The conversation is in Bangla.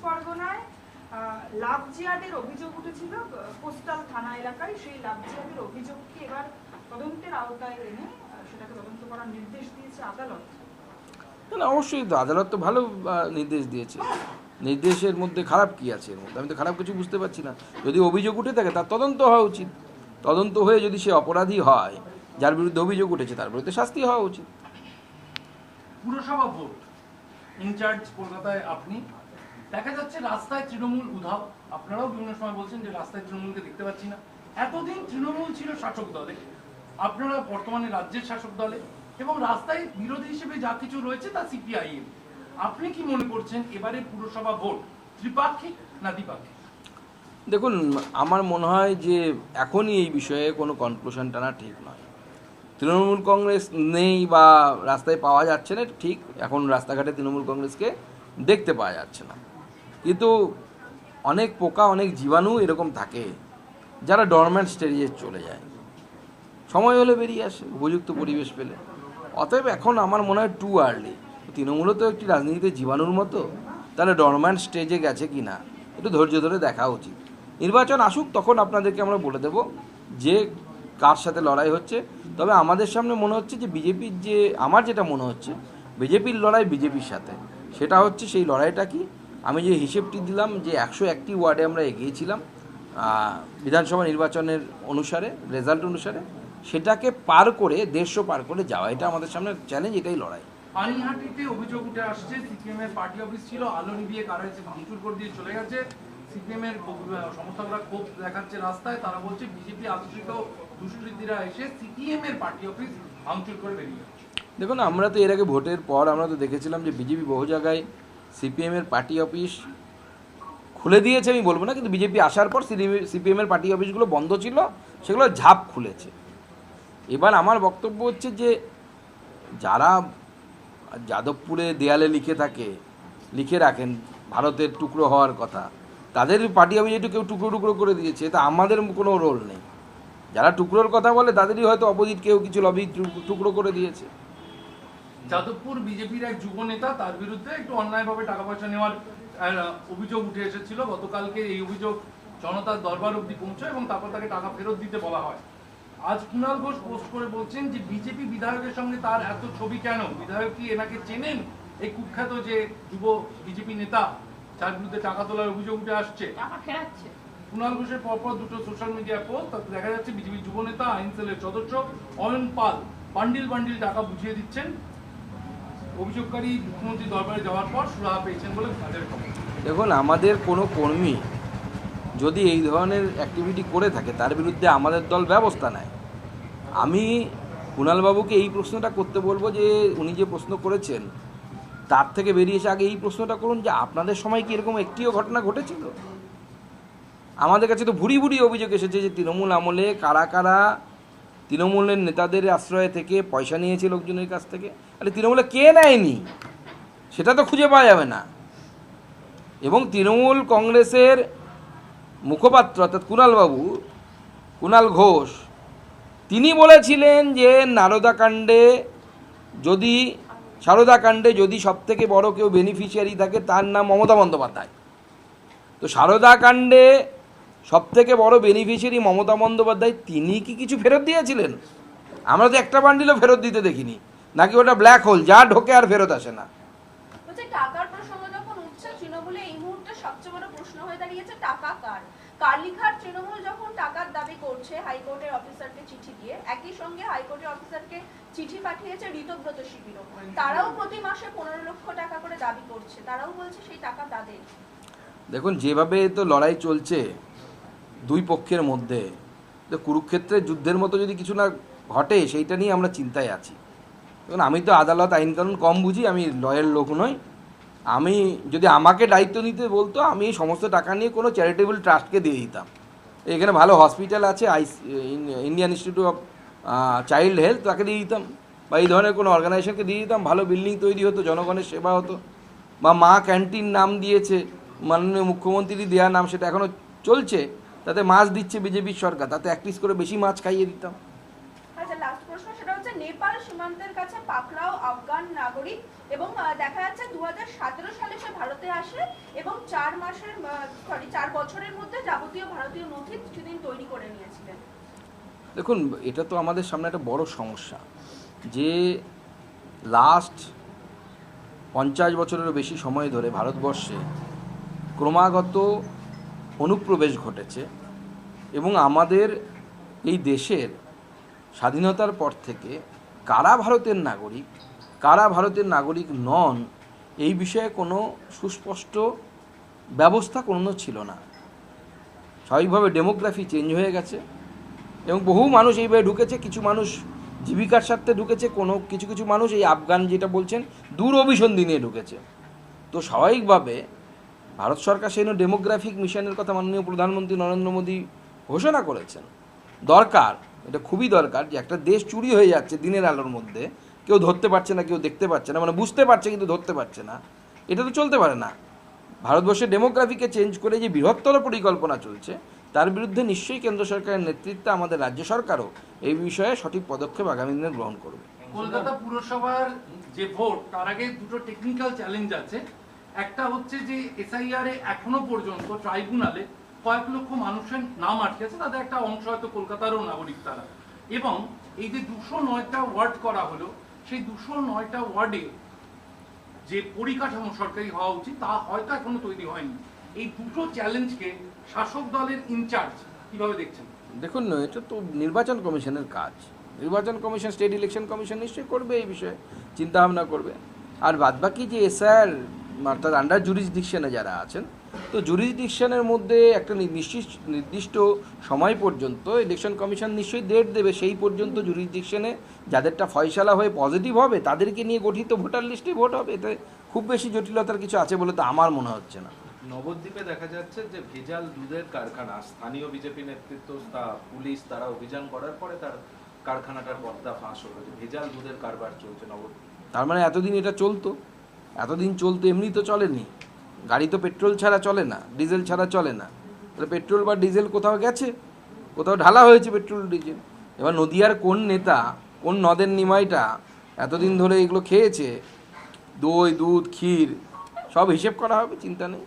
পরগনায় লাভ জিহাদের অভিযোগ উঠেছিল কোস্টাল থানা এলাকায়। সেই লাভ জিহাদের অভিযোগকে এবার তদন্তের আওতায় এনে সেটাকে তদন্ত করার নির্দেশ দিয়েছে আদালত। না, অবশ্যই তো আদালত তো ভালো নির্দেশ দিয়েছে। নির্দেশের মধ্যে খারাপ কি আছে? এর মধ্যে আমি তো খারাপ কিছু বুঝতে পারছি না। যদি অভিযোগ উঠে থাকে তার তদন্ত হওয়া উচিত। তদন্ত হয়ে যদি সে অপরাধী হয়, যার বিরুদ্ধে অভিযোগ উঠেছে, তার বিরুদ্ধে শাস্তি হওয়া উচিত। পুরসভা ভোট ইনচার্জ কলকাতায় আপনি, দেখা যাচ্ছে রাস্তায় তৃণমূল উধাও। আপনারাও বিভিন্ন সময় বলছেন যে রাস্তায় তৃণমূলকে দেখতে পাচ্ছি না। এতদিন তৃণমূল ছিল শাসক দলে, আপনারা বর্তমানে রাজ্যের শাসক দলে, এবং রাস্তায় বিরোধী হিসেবে যা কিছু রয়েছে তা সিপিআইএম। আপনি কি মনে করছেন এবারে পুরসভা ভোট ত্রিপাক্ষিক না দ্বিপাক্ষিক? দেখুন, আমার মনে হয় যে এখনই এই বিষয়ে কোনো কনক্লুশন টানা ঠিক নয়। তৃণমূল কংগ্রেস নেই বা রাস্তায় পাওয়া যাচ্ছে না, ঠিক। এখন রাস্তাঘাটে তৃণমূল কংগ্রেসকে দেখতে পাওয়া যাচ্ছে না, কিন্তু অনেক পোকা, অনেক জীবাণু এরকম থাকে যারা ডরম্যান্ট স্টেজে চলে যায়, সময় হলে বেরিয়ে আসে উপযুক্ত পরিবেশ পেলে। অতএব এখন আমার মনে হয় টু আর্লি। তৃণমূলও তো একটি রাজনীতিতে জীবাণুর মতো, তাহলে ডরম্যান্ট স্টেজে গেছে কি না একটু ধৈর্য ধরে দেখা উচিত। নির্বাচন আসুক, তখন আপনাদেরকে আমরা বলে দেব যে কার সাথে লড়াই হচ্ছে। তবে আমাদের সামনে মনে হচ্ছে যে বিজেপির যে, আমার যেটা মনে হচ্ছে বিজেপির লড়াই বিজেপির সাথে, সেটা হচ্ছে সেই লড়াইটা কি, আমি যে হিসেবটি দিলাম যে 101টি ওয়ার্ডে আমরা এগিয়েছিলাম বিধানসভা নির্বাচনের অনুসারে, রেজাল্ট অনুসারে, সেটাকে পার করে 150 পার করে যাওয়া, এটা আমাদের সামনে চ্যালেঞ্জ, এটাই লড়াই। পানিহাটিতে অভিযোগ উঠে আসছে সিপিএম এর পার্টি অফিস ছিল, আলো নিভিয়ে কারা এসে ভাঙচুর করে দিয়ে চলে গেছে। সিপিএম এর সমর্থকরা ক্ষোভ দেখাচ্ছে রাস্তায়, তারা বলছে বিজেপি আশ্রিত দুষ্কৃতীরা এসে সিপিএম এর পার্টি অফিস ভাঙচুর করে বেরিয়ে যাচ্ছে। দেখুন, আমরা তো এর আগে ভোটের পর আমরা তো দেখেছিলাম যে বিজেপি বহু জায়গায় সিপিএমের পার্টি অফিস খুলে দিয়েছে, আমি বলবো না, কিন্তু বিজেপি আসার পর সিপিএমের পার্টি অফিসগুলো বন্ধ ছিল, সেগুলো ঝাঁপ খুলেছে। এবার আমার বক্তব্য হচ্ছে যে যারা যাদবপুরে দেয়ালে লিখে রাখেন ভারতের টুকরো হওয়ার কথা, তাদের পার্টি অফিস একটু কেউ টুকরো টুকরো করে দিয়েছে, তা আমাদের কোনো রোল নেই। যারা টুকরোর কথা বলে তাদেরই হয়তো অপোজিট কেউ কিছু লবি টুকরো করে দিয়েছে। যাদবপুর বিজেপির এক যুব নেতা, তার বিরুদ্ধে একটু অন্যায়ভাবে টাকা পয়সা নেওয়ার অভিযোগ উঠে এসেছিল। গতকালকে এই অভিযোগ জনতার দরবার অবধি পৌঁছায় এবং তারপর তাকে টাকা ফেরত দিতে বলা হয়। আজ কুণাল ঘোষ পোস্ট করে বলছেন যে বিজেপি বিধায়কের সঙ্গে তার এত ছবি কেন? বিধায়ক কি এনাকে চেনেন? এই কুখ্যাত যে যুব বিজেপি নেতা যার বিরুদ্ধে টাকা তোলার অভিযোগ উঠে আসছে, কুণাল ঘোষের পরপর দুটো সোশ্যাল মিডিয়া পোস্ট, তাতে দেখা যাচ্ছে বিজেপি যুব নেতা আইন সেলের সদস্য অয়ন পাল বান্ডিল বান্ডিল টাকা বুঝিয়ে দিচ্ছেন। অভিযোগকারী মুখ্যমন্ত্রী দরবারে যাওয়ার পর সুরাহা পেয়েছেন বলে তাদের খবর। দেখুন, আমাদের কোনো কর্মী যদি এই ধরনের অ্যাক্টিভিটি করে থাকে, তার বিরুদ্ধে আমাদের দল ব্যবস্থা নেয়। আমি কুণালবাবুকে এই প্রশ্নটা করতে বলবো যে উনি যে প্রশ্ন করেছেন তার থেকে বেরিয়ে এসে আগে এই প্রশ্নটা করুন যে আপনাদের সময় কি এরকম একটিও ঘটনা ঘটেছিল? আমাদের কাছে তো ভুরি ভুরি অভিযোগ এসেছে যে তৃণমূল আমলে কারা কারা তৃণমূলের নেতাদের আশ্রয় থেকে পয়সা নিয়েছে লোকজনের কাছ থেকে। আরে তৃণমূলে কে নেয়নি সেটা তো খুঁজে পাওয়া যাবে না। এবং তৃণমূল কংগ্রেসের মুখপাত্র অর্থাৎ কুণাল ঘোষ, তিনি বলেছিলেন যে সারদা কাণ্ডে যদি সবথেকে বড় কেউ বেনিফিশিয়ারি থাকে তার নাম মমতা বন্দ্যোপাধ্যায়। তো সারদা কাণ্ডে সবথেকে বড় বেনিফিশিয়ারি মমতা বন্দ্যোপাধ্যায়, তিনি কি কিছু ফেরত দিয়েছিলেন? আমরা তো একটা বান্ডিলও ফেরত দিতে দেখিনি। নাকি ওটা ব্ল্যাক হোল, যা ঢোকে আর ফেরত আসে না? টাকার প্রসঙ্গ যখন উঠছে, তৃণমূলে এই মুহূর্তে সবচেয়ে বড় প্রশ্ন হয়ে দাঁড়িয়েছে টাকা কার। কার্লিঘাট তৃণমূল যখন টাকার দাবি করছে হাইকোর্টের অফিসারকে চিঠি দিয়ে, একই সঙ্গে হাইকোর্টের অফিসারকে চিঠি পাঠিয়েছে ঋতব্রত শিবিরও। তারাও প্রতি মাসে 15 লক্ষ টাকা করে দাবি করছে, তারাও বলছে সেই টাকা তাদের। দেখুন, যেভাবে তো লড়াই চলছে দুই পক্ষের মধ্যে, তো কুরুক্ষেত্রের যুদ্ধের মতো যদি কিছু না ঘটে, সেইটা নিয়ে আমরা চিন্তায় আছি। দেখুন, আমি তো আদালত আইন কানুন কম বুঝি, আমি লয়ের লোক নই। আমি যদি আমাকে দায়িত্ব নিতে বলতো, আমি এই সমস্ত টাকা নিয়ে কোনো চ্যারিটেবল ট্রাস্টকে দিয়ে দিতাম। এখানে ভালো হসপিটাল আছে, Indian institute of child health, তাকে দিয়ে দিতাম, বা এই ধরনের কোনো অর্গানাইজেশনকে দিয়ে দিতাম। ভালো বিল্ডিং তৈরি হতো, জনগণের সেবা হতো। বা মা ক্যান্টিন নাম দিয়েছে মাননীয় মুখ্যমন্ত্রী দেওয়ার নাম, সেটা এখনও চলছে, তাতে মাছ দিচ্ছে বিজেপির সরকার, তাতে 1 পিস করে বেশি মাছ খাইয়ে দিতাম। আচ্ছা, লাস্ট প্রশ্ন, সেটা হচ্ছে নেপাল সীমান্তের কাছে পাকড়াও আফগান নাগরিক এবং দেখা যাচ্ছে 2017 সালে সে ভারতে আসে এবং 4 বছরের মধ্যে যাবতীয় ভারতীয় নথি সেদিন তৈরি করে নিয়েছিলেন। দেখুন, এটা তো আমাদের সামনে একটা বড় সমস্যা যে লাস্ট 50 বছরেরও বেশি সময় ধরে ভারতবর্ষে ক্রমাগত অনুপ্রবেশ ঘটেছে এবং আমাদের এই দেশের স্বাধীনতার পর থেকে কারা ভারতের নাগরিক কারা ভারতের নাগরিক নন এই বিষয়ে কোনো সুস্পষ্ট ব্যবস্থা কোনো ছিল না। স্বাভাবিকভাবে ডেমোগ্রাফি চেঞ্জ হয়ে গেছে এবং বহু মানুষ এইভাবে ঢুকেছে, কিছু মানুষ জীবিকার স্বার্থে ঢুকেছে, কিছু কিছু মানুষ এই আফগান যেটা বলছেন দূর অভিসন্ধি নিয়ে ঢুকেছে। তো স্বাভাবিকভাবে ভারত সরকার সেই ডেমোগ্রাফিক মিশনের কথা মাননীয় প্রধানমন্ত্রী নরেন্দ্র মোদী ঘোষণা করেছেন। দরকার, এটা খুবই দরকার যে একটা দেশ চুরি হয়ে যাচ্ছে দিনের আলোর মধ্যে, কেউ ধরতে পারছে না, কেউ দেখতে পাচ্ছে না, মানে বুঝতে পারছে কিন্তু ধরতে পারছে না, এটা তো চলতে পারে না। ভারতবর্ষের ডেমোগ্রাফিকে চেঞ্জ করে যে বৃহত্তর পরিকল্পনা চলছে তার বিরুদ্ধে নিশ্চয়ই কেন্দ্র সরকারের নেতৃত্বে আমাদের রাজ্য সরকারও এই বিষয়ে সঠিক পদক্ষেপ আগামী দিনে গ্রহণ করবে। কলকাতা পুরসভার যে ভোট তার আগে দুটো টেকনিক্যাল চ্যালেঞ্জ আছে। একটা হচ্ছে যে এসআইআর এ এখনো পর্যন্ত ট্রাইব্যুনালে কয়েক লক্ষ মানুষের নাম আটকে আছে, তাদের একটা অংশ হয়তো কলকাতারও নাগরিক তারা। এবং এই যে 209টা ওয়ার্ড করা হলো, সেই 209টা ওয়ার্ডে যে পরিকাঠামো সরকারি হওয়া উচিত তা হয়তো এখনো তৈরি হয়নি। এই দুটো চ্যালেঞ্জকে শাসক দলের ইনচার্জ কিভাবে দেখছেন? দেখুন, এটা তো নির্বাচন কমিশনের কাজ। নির্বাচন কমিশন, স্টেট ইলেকশন কমিশন নিশ্চয়ই করবে এই বিষয়ে, চিন্তাভাবনা করবে। আর বাদবাকি যে এসআইআর অর্থাৎ আন্ডার জুরিসডিকশনে যারা আছেন, তো জুরিসডিকশনের মধ্যে একটা নির্দিষ্ট সময় পর্যন্ত ইলেকশন কমিশন নিশ্চয়ই ডেট দেবে। সেই পর্যন্ত জুরিসডিকশনে যাদেরটা ফয়সালা হয়ে পজিটিভ হবে তাদেরকে নিয়ে গঠিত ভোটার লিস্টে ভোট হবে। এতে খুব বেশি জটিলতার কিছু আছে বলে তো আমার মনে হচ্ছে না। নবদ্বীপে দেখা যাচ্ছে যে ভেজাল দুধের কারখানা, স্থানীয় বিজেপি নেতৃত্ব পুলিশ তারা অভিযান করার পরে তার কারখানাটার পর্দা ফাঁস হলো যে ভেজাল দুধের কারবার চলছে নবদ্বীপ। তার মানে এতদিন এটা চলতো, এতদিন চলতো, এমনি তো চলেনি। গাড়ি তো পেট্রোল ছাড়া চলে না, ডিজেল ছাড়া চলে না। তাহলে পেট্রোল বা ডিজেল কোথাও গেছে, কোথাও ঢালা হয়েছে পেট্রোল ডিজেল। এবার নদিয়ার কোন নেতা, কোন নদের নিমাইটা এতদিন ধরে এগুলো খেয়েছে, দই, দুধ, ক্ষীর, সব হিসেব করা হবে, চিন্তা নেই।